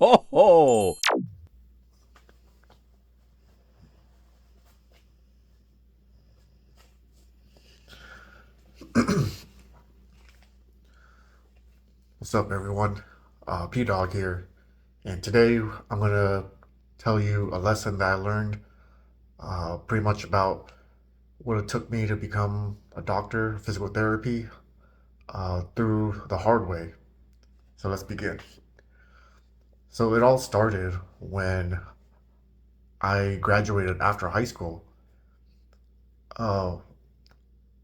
ho, ho. What's up, everyone? P-Dog here, and today I'm gonna tell you a lesson that I learned pretty much about what it took me to become a doctor, physical therapy, through the hard way. So let's begin. So it all started when I graduated after high school. Uh,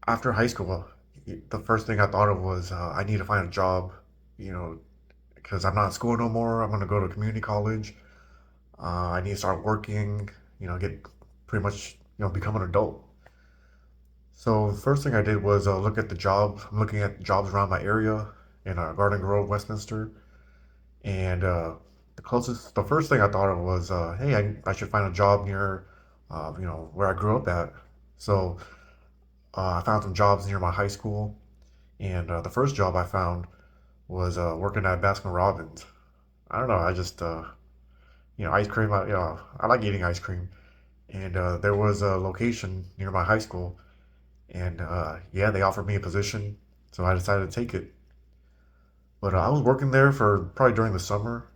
After high school, the first thing I thought of was I need to find a job, you know, because I'm not in school no more. I'm gonna go to community college. I need to start working, get pretty much, become an adult. So the first thing I did was look at the jobs. I'm looking at jobs around my area in Garden Grove, Westminster, and the first thing I thought of was, hey, I should find a job near, where I grew up at. So I found some jobs near my high school, and the first job I found was working at Baskin Robbins. I don't know, I just, ice cream. I like eating ice cream. And there was a location near my high school, and yeah, they offered me a position, so I decided to take it. But I was working there for probably during the summer,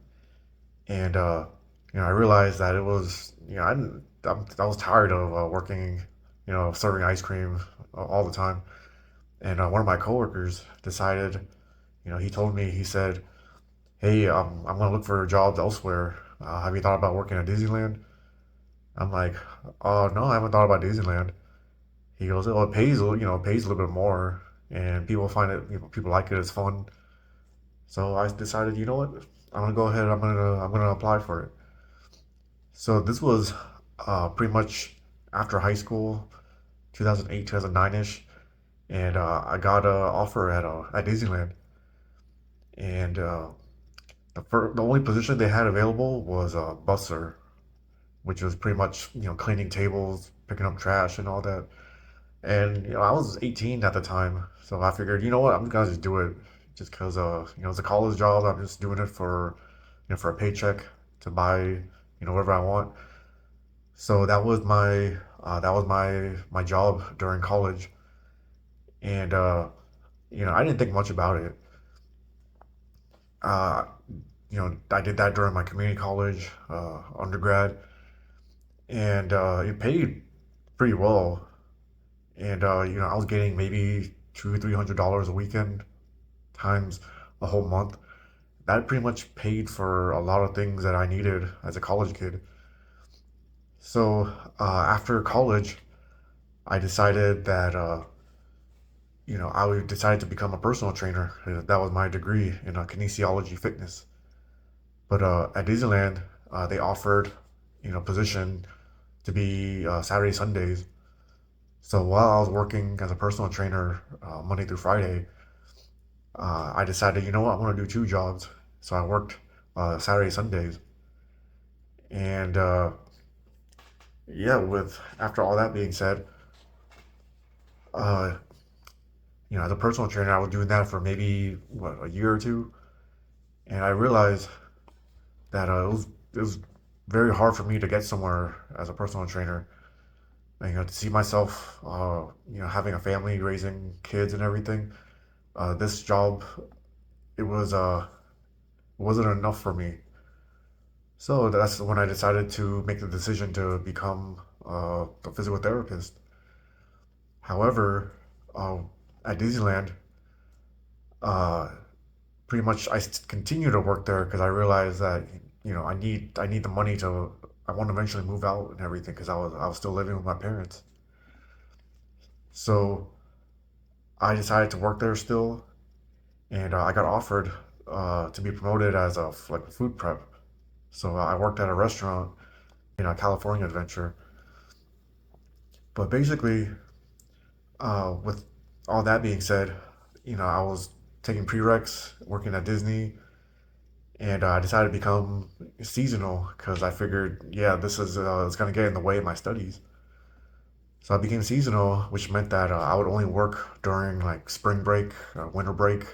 and I realized that it was, I was tired of working, serving ice cream all the time. And one of my coworkers decided, he told me, he said, "Hey, I'm gonna look for jobs elsewhere. Have you thought about working at Disneyland?" I'm like, "Oh no, I haven't thought about Disneyland." He goes, "Oh, it pays a little bit more, and people find it, people like it. It's fun." So I decided, you know what? I'm gonna go ahead. I'm gonna apply for it. So this was pretty much after high school, 2008, 2009 ish, and I got an offer at Disneyland, and the only position they had available was a busser, which was pretty much cleaning tables, picking up trash, and all that. And I was 18 at the time, so I figured, you know what, I'm gonna just do it, just because it's a college job. I'm just doing it for for a paycheck to buy whatever I want. So that was my job during college, and I didn't think much about it. Uh, I did that during my community college undergrad, and it paid pretty well. And I was getting maybe $200-300 a weekend times a whole month. That pretty much paid for a lot of things that I needed as a college kid. So after college, I decided that I would decide to become a personal trainer. That was my degree in kinesiology fitness. But at Disneyland, they offered position to be Saturday Sundays. So while I was working as a personal trainer Monday through Friday, I decided, you know what, I'm gonna do two jobs. So I worked Saturday Sundays, and yeah, with after all that being said, uh, as a personal trainer, I was doing that for maybe what, a year or two, and I realized that it was very hard for me to get somewhere as a personal trainer. And, to see myself, having a family, raising kids, and everything. This job, it wasn't enough for me. So that's when I decided to make the decision to become a physical therapist. However, uh, at Disneyland, uh, pretty much continue to work there because I realized that I need the money to I want to eventually move out and everything because I was still living with my parents. So I decided to work there still, and I got offered to be promoted as a food prep. So I worked at a restaurant in a California adventure. But basically, with all that being said, I was taking prereqs, working at Disney, and I decided to become seasonal because I figured, yeah, this is it's gonna get in the way of my studies. So I became seasonal, which meant that I would only work during like spring break, winter break.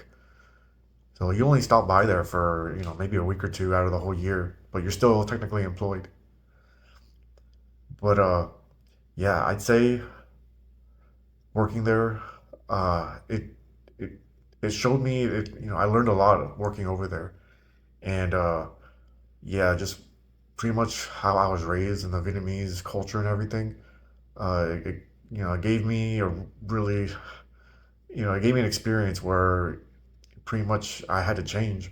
So you only stop by there for, maybe a week or two out of the whole year, but you're still technically employed. But yeah, I'd say working there, it it it showed me it, I learned a lot working over there. And yeah, just pretty much how I was raised in the Vietnamese culture and everything. It gave me a really, it gave me an experience where pretty much I had to change.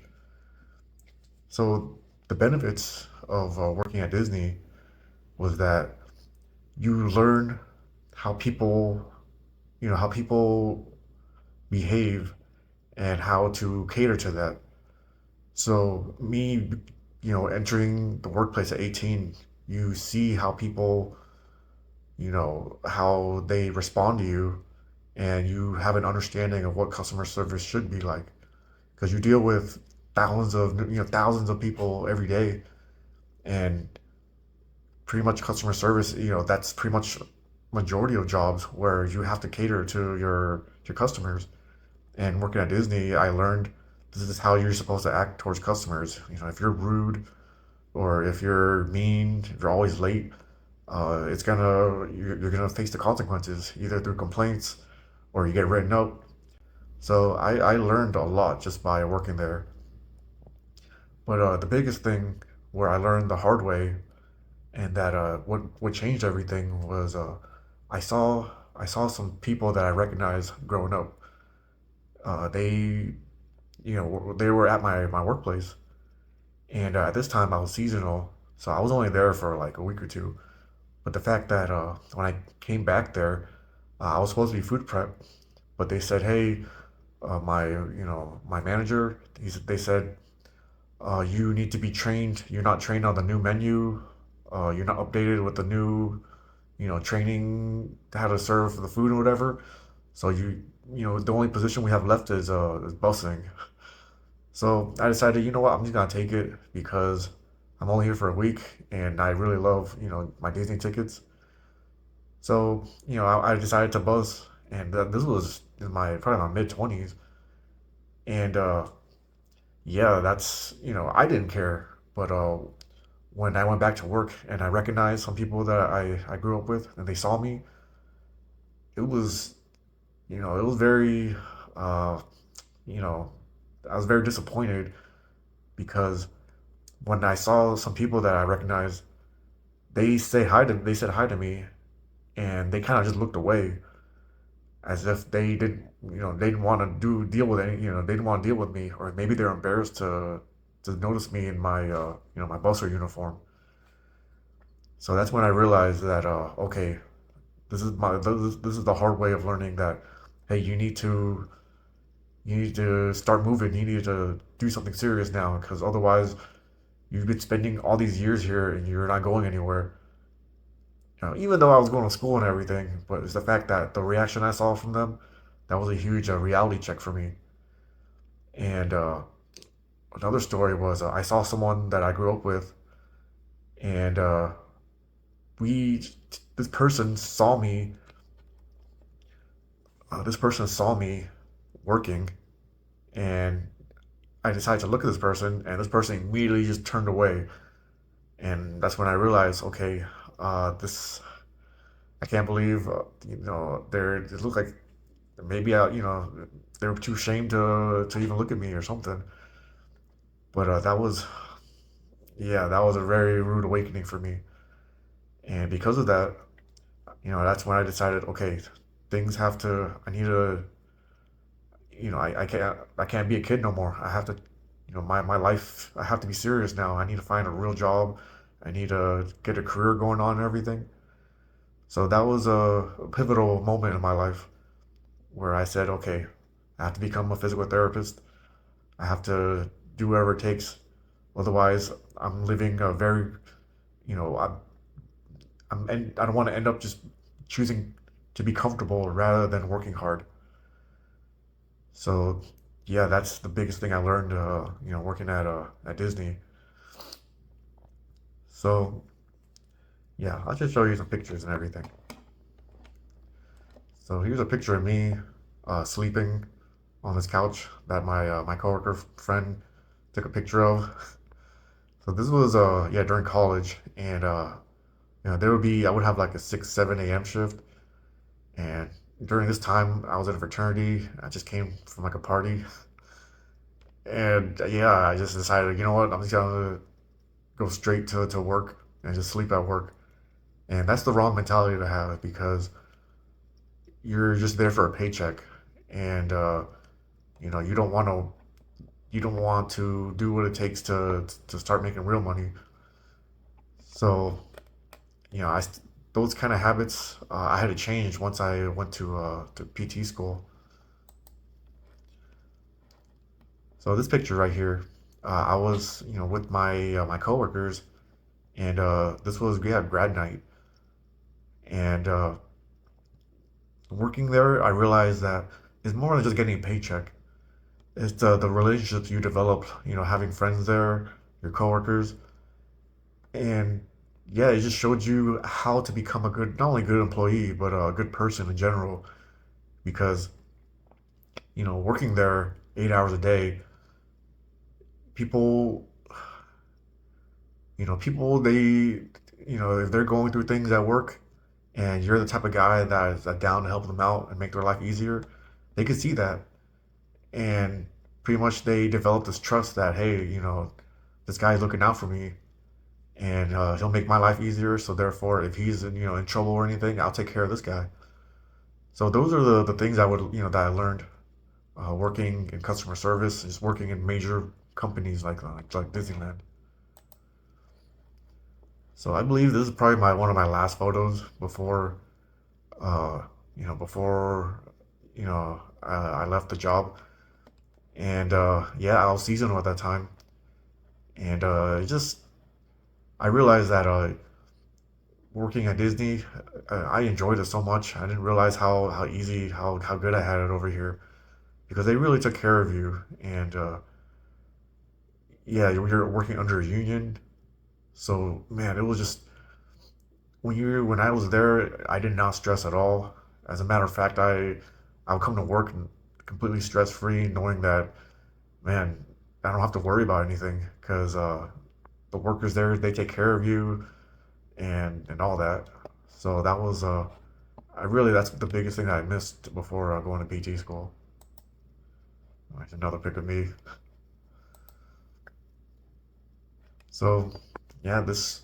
So the benefits of working at Disney was that you learn how people, how people behave and how to cater to that. So me, entering the workplace at 18, you see how people, how they respond to you, and you have an understanding of what customer service should be like because you deal with thousands of people every day, and pretty much customer service, that's pretty much majority of jobs where you have to cater to your customers. And working at Disney, I learned this is how you're supposed to act towards customers. If you're rude or if you're mean, if you're always late, you're gonna face the consequences either through complaints or you get written up. So I learned a lot just by working there. But the biggest thing where I learned the hard way and that what changed everything was I saw I saw some people that I recognized growing up. They they were at my workplace, and at this time I was seasonal, so I was only there for like a week or two. But the fact that when I came back there, I was supposed to be food prep, but they said, hey, my manager, they said, you need to be trained. You're not trained on the new menu. You're not updated with the new, training how to serve the food or whatever. So the only position we have left is busing. So I decided, you know what, I'm just gonna take it because I'm only here for a week and I really love, my Disney tickets. So, I decided to buzz, and this was in my probably my mid 20s, and yeah, that's I didn't care, but when I went back to work and I recognized some people that I grew up with and they saw me, it was it was very uh, you know I was very disappointed because when I saw some people that I recognized, they said hi to me and they kind of just looked away as if they didn't want to deal with any, they didn't want to deal with me, or maybe they're embarrassed to notice me in my my busser uniform. So that's when I realized that okay, this is the hard way of learning that hey, you need to start moving. You need to do something serious now because otherwise you've been spending all these years here and you're not going anywhere. Even though I was going to school and everything, but it's the fact that the reaction I saw from them, that was a huge reality check for me. And another story was I saw someone that I grew up with, and we this person saw me. This person saw me working, and I decided to look at this person, and this person immediately just turned away. And that's when I realized, okay, this I can't believe it looked like maybe they were too ashamed to even look at me or something. But that was a very rude awakening for me. And because of that, that's when I decided, okay, things have to. I need to. I can't be a kid no more. I have to. My life. I have to be serious now. I need to find a real job. I need to get a career going on and everything. So that was a pivotal moment in my life where I said, okay, I have to become a physical therapist. I have to do whatever it takes. Otherwise, I'm living a very, you know, and I don't want to end up just choosing to be comfortable rather than working hard. So, yeah, that's the biggest thing I learned, working at Disney. So, yeah, I'll just show you some pictures and everything. So here's a picture of me sleeping. on this couch that my coworker friend took a picture of. So this was yeah, during college, and there would be I would have like a 6 7 a.m. shift, and during this time I was in a fraternity. I just came from like a party, and yeah, I just decided, you know what, I'm just gonna go straight to work and just sleep at work. And that's the wrong mentality to have because you're just there for a paycheck, and you don't want to do what it takes to start making real money. So you know, those kind of habits I had to change once I went to PT school. So this picture right here, I was with my coworkers, and this was we had grad night, and working there, I realized that it's more than just getting a paycheck. It's the relationships you develop, having friends there, your coworkers, and yeah, it just showed you how to become a good, not only good employee, but a good person in general. Because working there 8 hours a day, people, people if they're going through things at work, and you're the type of guy that is down to help them out and make their life easier, they can see that, and pretty much they develop this trust that, hey, this guy's looking out for me, and he'll make my life easier. So therefore, if he's in trouble or anything, I'll take care of this guy. So those are the things I would that I learned working in customer service, just working in major companies like Disneyland. So I believe this is probably my one of my last photos before uh, before I left the job. And yeah, I was seasonal at that time, and it just I realized that working at Disney, I enjoyed it so much. I didn't realize how easy, how good I had it over here because they really took care of you. And yeah, you're working under a union, so man, it was just when I was there, I did not stress at all. As a matter of fact, I would come to work completely stress free, knowing that, man, I don't have to worry about anything because the workers there, they take care of you and all that. So that was I really that's the biggest thing that I missed before going to PT school. Like another pic of me. So yeah, this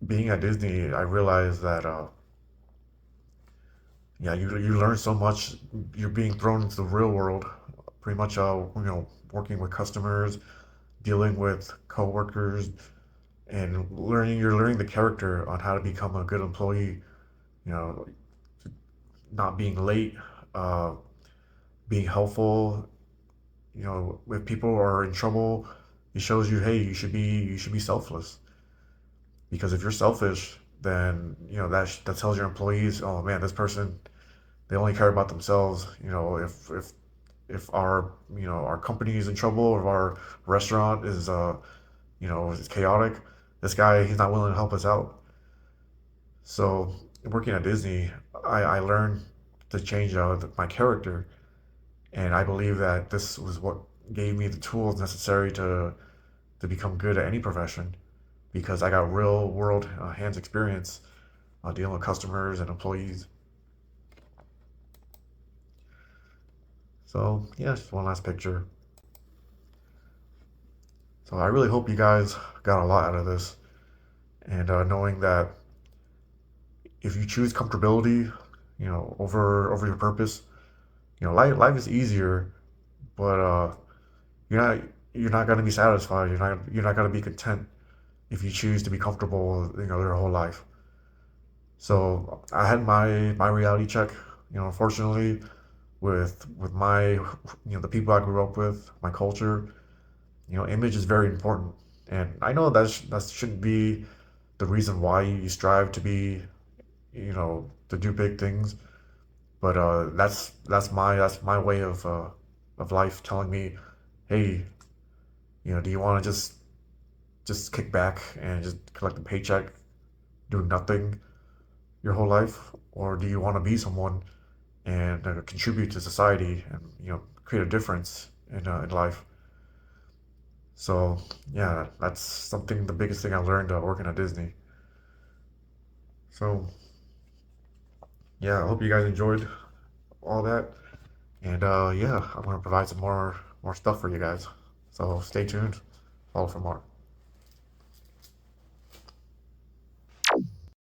being at Disney, I realized that yeah, you learn so much. You're being thrown into the real world, pretty much. Working with customers, dealing with coworkers, and you're learning the character on how to become a good employee. You know, not being late, uh, being helpful. If people are in trouble, it shows you, hey, you should be selfless. Because if you're selfish, then that tells your employees, oh man, this person, they only care about themselves. If our company is in trouble, if our restaurant is chaotic, this guy, he's not willing to help us out. So working at Disney, I learned to change my character, and I believe that this was what gave me the tools necessary to become good at any profession because I got real world hands experience dealing with customers and employees. So yeah, just one last picture. So I really hope you guys got a lot out of this, and knowing that if you choose comfortability, over your purpose, life is easier, but you're not you're not gonna be satisfied. You're not gonna be content if you choose to be comfortable, your whole life. So I had my reality check. Unfortunately, with my the people I grew up with, my culture, image is very important, and I know that shouldn't be the reason why you strive to be, to do big things. But that's my way of life telling me, hey, do you want to just kick back and just collect a paycheck, do nothing your whole life, or do you want to be someone and contribute to society and create a difference in life. So yeah, that's something, the biggest thing I learned working at Disney. So yeah, I hope you guys enjoyed all that. And yeah, I'm gonna provide some more stuff for you guys. So stay tuned, follow for more.